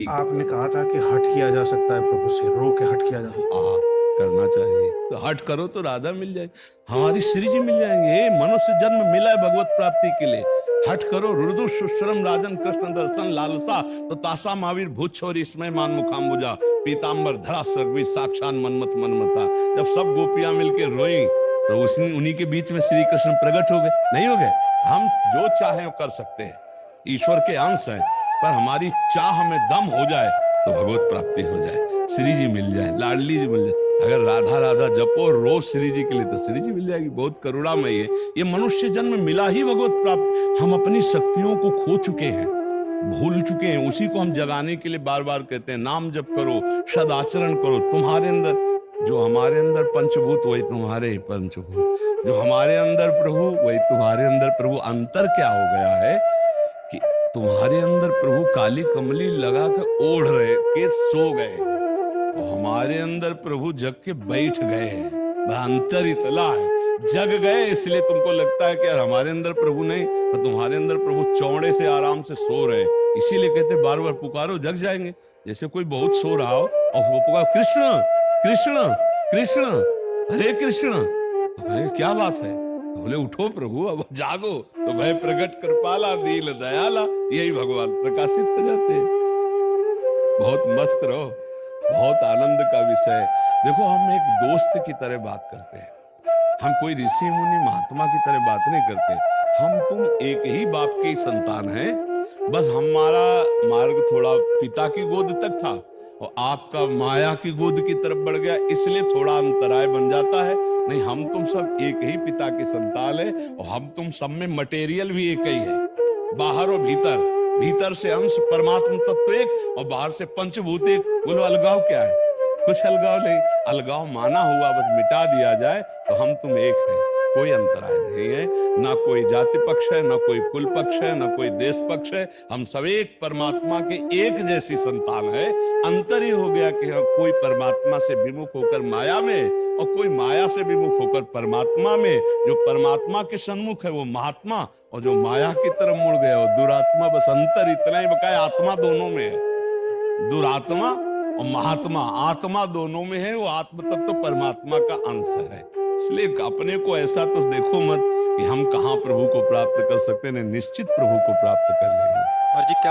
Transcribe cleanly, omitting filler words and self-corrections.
आपने कहा था कि हट किया जा सकता है प्रभु से, रो के हट किया जा सकता हाँ, करना चाहिए। तो हट करो तो राधा मिल जाएगी, हमारी श्री जी मिल जाएंगे। ये मनुष्य जन्म मिला है भगवत प्राप्ति के लिए। हट करो, रुदु सुश्रम राजन कृष्ण दर्शन लालसा तो तासा महावीर भूत छोरी इसमें मान मुखाम्बुजा पीताम्बर धरा सर्वी साक्षात मनमत मनमता। जब सब गोपियां मिलके रोई तो उन्हीं के बीच में श्री कृष्ण प्रकट हो गए। नहीं हो गए? हम जो चाहे वो कर सकते हैं, ईश्वर के अंश है, पर हमारी चाह में दम हो जाए तो भगवत प्राप्ति हो जाए, श्री जी मिल जाए, लाडली जी मिल जाए। अगर राधा राधा जपो रोज श्री जी के लिए तो श्री जी मिल जाएगी। बहुत करुणामयी है। ये मनुष्य जन्म मिला ही भगवत प्राप्त। हम अपनी शक्तियों को खो चुके हैं, भूल चुके हैं, उसी को हम जगाने के लिए बार बार कहते हैं नाम जप करो, सदाचरण करो। तुम्हारे अंदर जो हमारे अंदर पंचभूत वही तुम्हारे पंचभूत, जो हमारे अंदर प्रभु वही तुम्हारे अंदर प्रभु। अंतर क्या हो गया है कि तुम्हारे अंदर प्रभु काली कमली लगा के ओढ़ रहे के सो गए, और हमारे अंदर प्रभु जग के बैठ गए हैं। अंतर इतना है, जग गए इसलिए तुमको लगता है कि यार हमारे अंदर प्रभु नहीं, और तुम्हारे अंदर प्रभु चौड़े से आराम से सो रहे। इसीलिए कहते बार बार पुकारो जग जाएंगे। जैसे कोई बहुत सो रहा हो और वो पुकारो कृष्ण कृष्ण कृष्ण हरे कृष्ण, तो भाई क्या बात है? तो बोले उठो प्रभु अब जागो, तो भय प्रकट कृपाला दीन दयाला, यही भगवान प्रकाशित हो जाते हैं। बहुत मस्त रहो, बहुत आनंद का विषय। देखो हम एक दोस्त की तरह बात करते हैं, हम कोई ऋषि मुनि महात्मा की तरह बात नहीं करते। हम तुम एक ही बाप के संतान हैं, बस हमारा मार्ग थोड़ा पिता की गोद तक था और आपका माया की गोद की तरफ बढ़ गया, इसलिए थोड़ा अंतराय बन जाता है। नहीं, हम तुम सब एक ही पिता के संतान है, और हम तुम सब में मटेरियल भी एक ही है, बाहर और भीतर। भीतर से अंश परमात्मा तत्व एक और बाहर से पंचभूत एक। बोलो अलगाव क्या है? कुछ अलगाव नहीं। अलगाव माना हुआ बस मिटा दिया जाए तो हम तुम एक हैं, कोई अंतराय नहीं है। ना कोई जाति पक्ष है, ना कोई कुल पक्ष है, ना कोई देश पक्ष है। हम सब एक परमात्मा के एक जैसी संतान है। अंतर ही हो गया कि हम कोई परमात्मा से विमुख होकर माया में, और कोई माया से विमुख होकर परमात्मा में। जो परमात्मा के सन्मुख है वो महात्मा, और जो माया की तरफ मुड़ गया वो दुरात्मा। बस अंतर इतना ही बकाया, आत्मा दोनों में है। दुरात्मा और महात्मा, आत्मा दोनों में है। वो आत्म तत्व परमात्मा का अंश है। इसलिए अपने को ऐसा तो देखो मत कि हम कहाँ प्रभु को प्राप्त कर सकते हैं। निश्चित प्रभु को प्राप्त कर लेंगे। और जी क्या